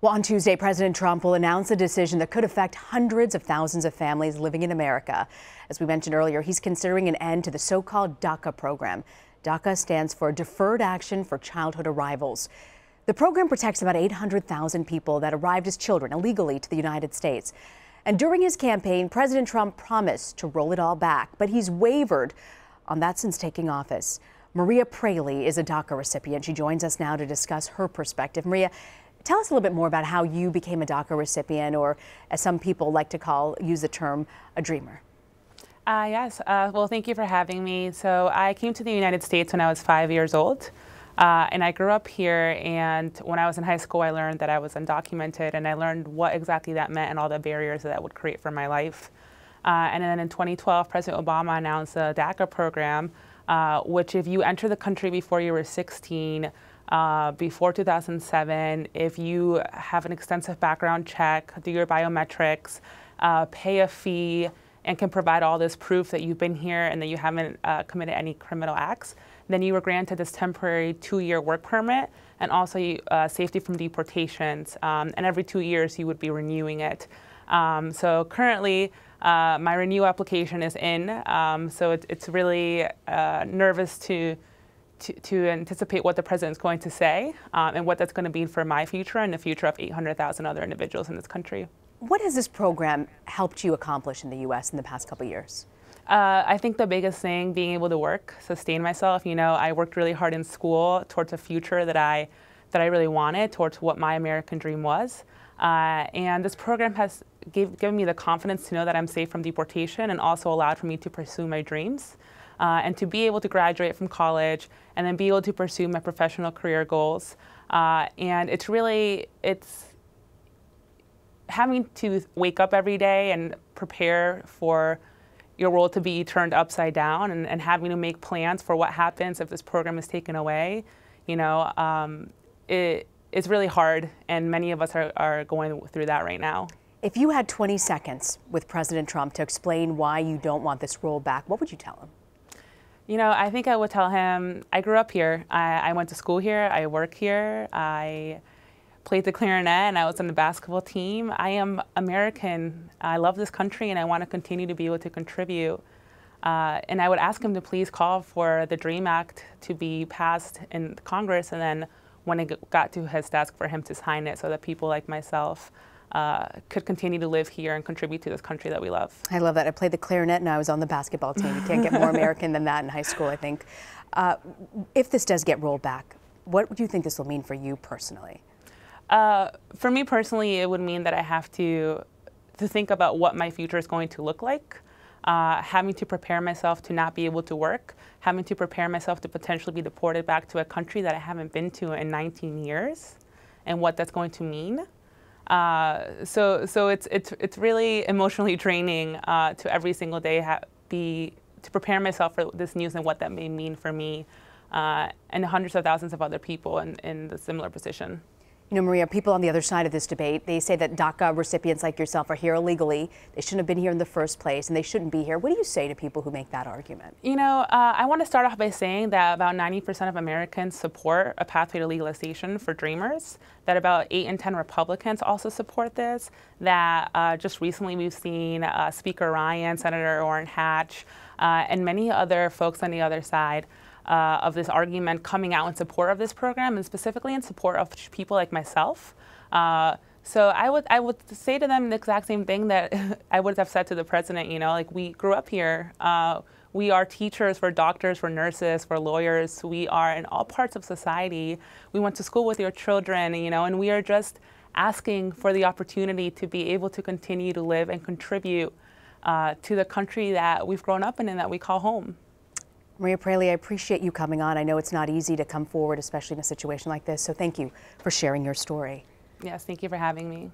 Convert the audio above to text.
Well, on Tuesday, President Trump will announce a decision that could affect hundreds of thousands of families living in America. As we mentioned earlier, he's considering an end to the so-called DACA program. DACA stands for Deferred Action for Childhood Arrivals. The program protects about 800,000 people that arrived as children illegally to the United States. And during his campaign, President Trump promised to roll it all back, but he's wavered on that since taking office. Maria Praeli is a DACA recipient. She joins us now to discuss her perspective. Maria, tell us a little bit more about how you became a DACA recipient, or as some people like to use the term, a dreamer. Yes. Well, thank you for having me. So I came to the United States when I was 5 years old, and I grew up here. And when I was in high school, I learned that I was undocumented, and I learned what exactly that meant and all the barriers that would create for my life. And then in 2012, President Obama announced the DACA program, which if you enter the country before you were 16, before 2007, if you have an extensive background check, do your biometrics, pay a fee, and can provide all this proof that you've been here and that you haven't committed any criminal acts, then you were granted this temporary 2-year work permit and also safety from deportations. And every 2 years you would be renewing it. So currently, my renew application is in. So it's really nervous to anticipate what the president's going to say and what that's going to mean for my future and the future of 800,000 other individuals in this country. What has this program helped you accomplish in the U.S. in the past couple of years? I think the biggest thing, being able to work, sustain myself. You know, I worked really hard in school towards a future that I really wanted, towards what my American dream was. And this program has given me the confidence to know that I'm safe from deportation, and also allowed for me to pursue my dreams. And to be able to graduate from college and then be able to pursue my professional career goals. And it's having to wake up every day and prepare for your world to be turned upside down, and having to make plans for what happens if this program is taken away. You know, it's really hard, and many of us are going through that right now. If you had 20 seconds with President Trump to explain why you don't want this rolled back, what would you tell him? You know, I think I would tell him, I grew up here. I went to school here. I work here. I played the clarinet, and I was on the basketball team. I am American. I love this country, and I want to continue to be able to contribute. And I would ask him to please call for the DREAM Act to be passed in Congress, and then when it got to his desk, for him to sign it so that people like myself could continue to live here and contribute to this country that we love. I love that. I played the clarinet and I was on the basketball team. You can't get more American than that in high school, I think. If this does get rolled back, what do you think this will mean for you personally? For me personally, it would mean that I have to think about what my future is going to look like, having to prepare myself to not be able to work, having to prepare myself to potentially be deported back to a country that I haven't been to in 19 years, and what that's going to mean. So it's really emotionally draining to every single day to prepare myself for this news and what that may mean for me and hundreds of thousands of other people in the similar position. You know, Maria, people on the other side of this debate, they say that DACA recipients like yourself are here illegally. They shouldn't have been here in the first place, and they shouldn't be here. What do you say to people who make that argument? You know, I want to start off by saying that about 90% of Americans support a pathway to legalization for dreamers, that about 8 in 10 Republicans also support this, that just recently we've seen Speaker Ryan, Senator Orrin Hatch, and many other folks on the other side of this argument coming out in support of this program, and specifically in support of people like myself. So I would say to them the exact same thing that I would have said to the president. You know, like, we grew up here. We are teachers, we're doctors, we're nurses, we're lawyers. We are in all parts of society. We went to school with your children, you know, and we are just asking for the opportunity to be able to continue to live and contribute to the country that we've grown up in and that we call home. Maria Praeli, I appreciate you coming on. I know it's not easy to come forward, especially in a situation like this, so thank you for sharing your story. Yes, thank you for having me.